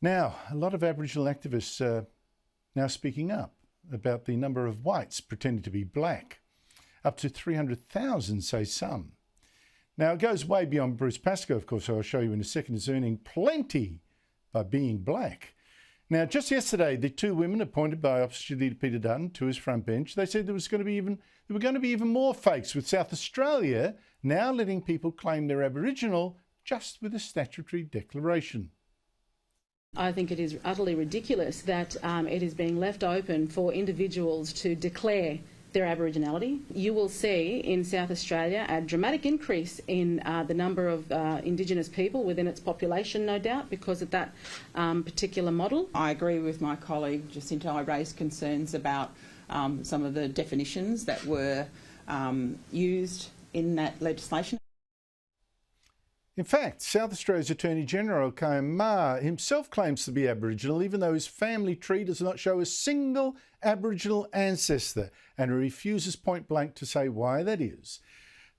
Now, a lot of Aboriginal activists are now speaking up about the number of whites pretending to be black. Up to 300,000, say some. Now, it goes way beyond Bruce Pascoe, of course, who I'll show you in a second, is earning plenty by being black. Now, just yesterday, the two women appointed by Opposition Leader Peter Dutton to his front bench, they said there were going to be even more fakes, with South Australia now letting people claim they're Aboriginal just with a statutory declaration. I think it is utterly ridiculous that it is being left open for individuals to declare their Aboriginality. You will see in South Australia a dramatic increase in the number of Indigenous people within its population, no doubt, because of that particular model. I agree with my colleague Jacinta. I raised concerns about some of the definitions that were used in that legislation. In fact, South Australia's Attorney-General, Maher, himself claims to be Aboriginal, even though his family tree does not show a single Aboriginal ancestor, and he refuses point blank to say why that is.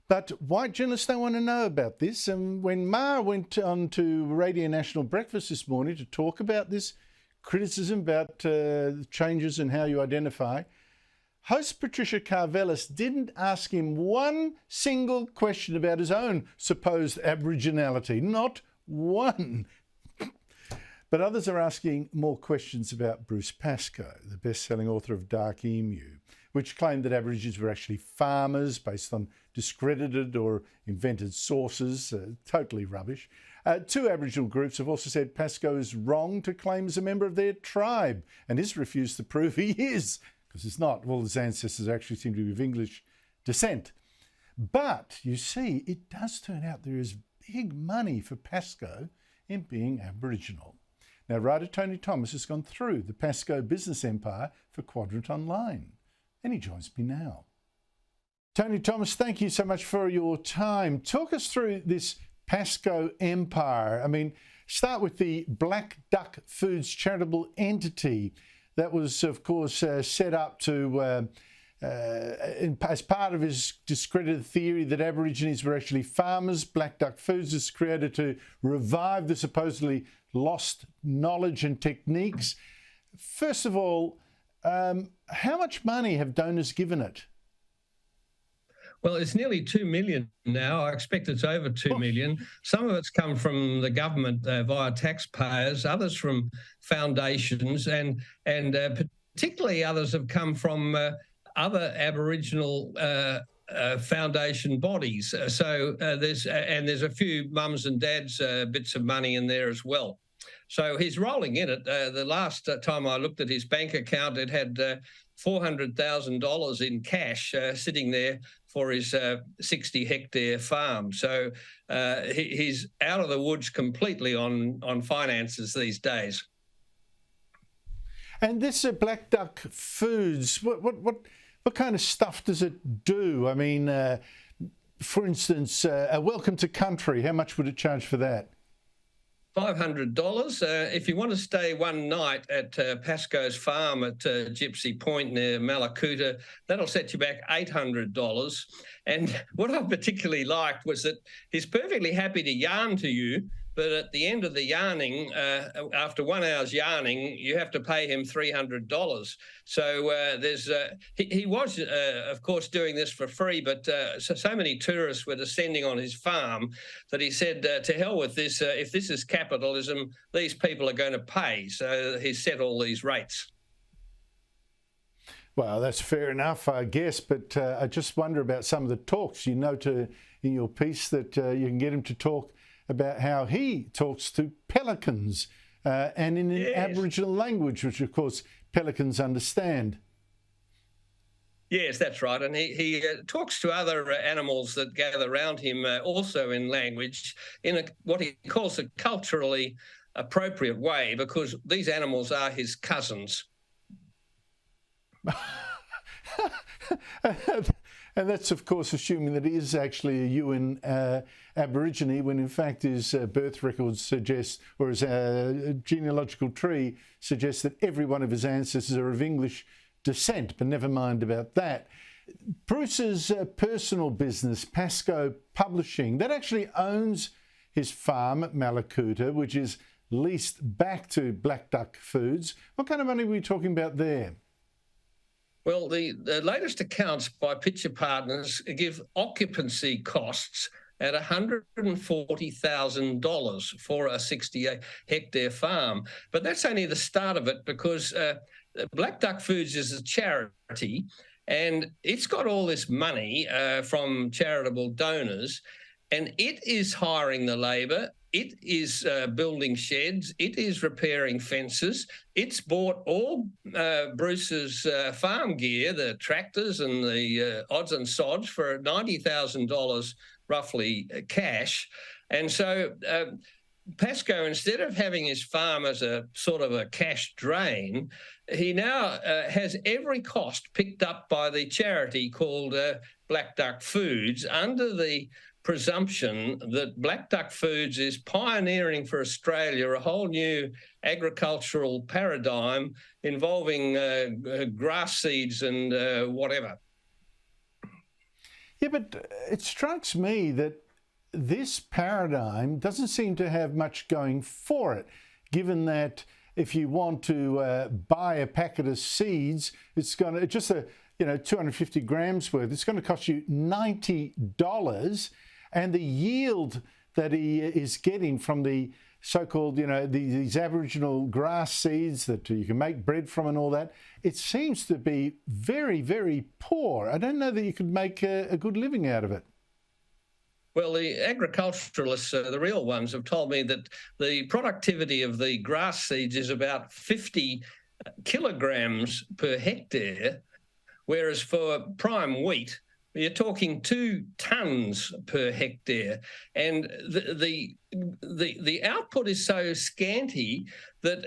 But white journalists don't want to know about this, and when Maher went on to Radio National Breakfast this morning to talk about this criticism about changes in how you identify, host Patricia Karvelis didn't ask him one single question about his own supposed Aboriginality. Not one. But others are asking more questions about Bruce Pascoe, the best-selling author of Dark Emu, which claimed that Aborigines were actually farmers based on discredited or invented sources. Totally rubbish. Two Aboriginal groups have also said Pascoe is wrong to claim as a member of their tribe and has refused to prove he is, because it's not. All his ancestors actually seem to be of English descent. But, you see, it does turn out there is big money for Pascoe in being Aboriginal. Now, writer Tony Thomas has gone through the Pascoe business empire for Quadrant Online, and he joins me now. Tony Thomas, thank you so much for your time. Talk us through this Pascoe empire. I mean, start with the Black Duck Foods charitable entity that was, of course, set up to, as part of his discredited theory that Aborigines were actually farmers. Black Duck Foods is created to revive the supposedly lost knowledge and techniques. First of all, how much money have donors given it? Well, it's nearly 2 million now. I expect it's over 2 million. Some of it's come from the government via taxpayers, others from foundations, and particularly others have come from other Aboriginal foundation bodies. So there's a few mums and dads bits of money in there as well. So he's rolling in it. The last time I looked at his bank account, it had $400,000 in cash sitting there for his 60-hectare farm. So he's out of the woods completely on finances these days. And this Black Duck Foods, what kind of stuff does it do? I mean, for instance, a Welcome to Country, how much would it charge for that? $500. If you want to stay one night at Pascoe's farm at Gypsy Point near Malakuta, that'll set you back $800. And what I particularly liked was that he's perfectly happy to yarn to you, but at the end of the yarning, after 1 hour's yarning, you have to pay him $300. So he was, of course, doing this for free, but so many tourists were descending on his farm that he said, to hell with this. If this is capitalism, these people are going to pay. So he set all these rates. Well, that's fair enough, I guess, but I just wonder about some of the talks. You note in your piece that you can get him to talk about how he talks to pelicans and in an Aboriginal language, which, of course, pelicans understand. Yes, that's right. And he talks to other animals that gather around him also in language in what he calls a culturally appropriate way, because these animals are his cousins. And that's, of course, assuming that he is actually a Yuin Aborigine, when in fact his birth records suggest, or his genealogical tree suggests, that every one of his ancestors are of English descent, but never mind about that. Bruce's personal business, Pascoe Publishing, that actually owns his farm at Malakuta, which is leased back to Black Duck Foods. What kind of money were we talking about there? Well, the latest accounts by Pitcher Partners give occupancy costs at $140,000 for a 60-hectare farm. But that's only the start of it, because Black Duck Foods is a charity, and it's got all this money from charitable donors, and it is hiring the labour. It is building sheds. It is repairing fences. It's bought all Bruce's farm gear, the tractors and the odds and sods, for $90,000 roughly cash. And so Pascoe, instead of having his farm as a sort of a cash drain, he now has every cost picked up by the charity called Black Duck Foods, under the presumption that Black Duck Foods is pioneering for Australia a whole new agricultural paradigm involving grass seeds and whatever. Yeah, but it strikes me that this paradigm doesn't seem to have much going for it, given that if you want to buy a packet of seeds, it's going to, just 250 grams worth, it's going to cost you $90. And the yield that he is getting from the so-called, these Aboriginal grass seeds that you can make bread from and all that, it seems to be very, very poor. I don't know that you could make a good living out of it. Well, the agriculturalists, the real ones, have told me that the productivity of the grass seeds is about 50 kilograms per hectare, whereas for prime wheat, you're talking 2 tonnes per hectare, and the output is so scanty that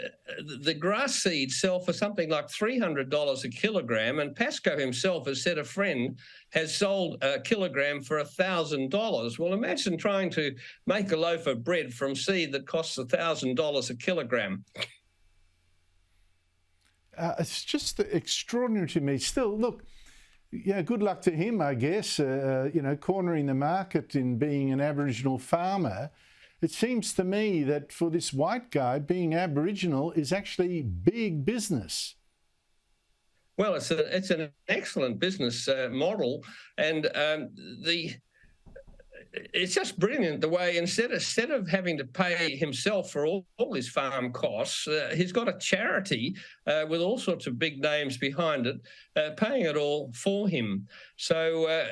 the grass seeds sell for something like $300 a kilogram, and Pascoe himself has said a friend has sold a kilogram for $1,000. Well, imagine trying to make a loaf of bread from seed that costs $1,000 a kilogram. It's just extraordinary to me. Still, look, good luck to him, I guess, cornering the market in being an Aboriginal farmer. It seems to me that for this white guy, being Aboriginal is actually big business. Well, it's an excellent business model, and it's just brilliant the way, instead of having to pay himself for all his farm costs, he's got a charity with all sorts of big names behind it, paying it all for him. So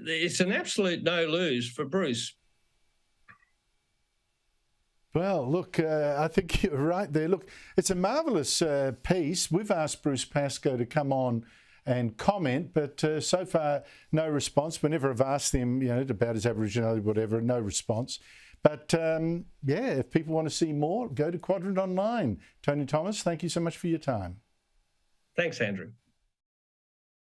it's an absolute no-lose for Bruce. Well, look, I think you're right there. Look, it's a marvellous piece. We've asked Bruce Pascoe to come on and comment, but so far no response. Whenever I've asked him, about his Aboriginality, whatever, no response. But if people want to see more, go to Quadrant Online. Tony Thomas, thank you so much for your time. Thanks, Andrew.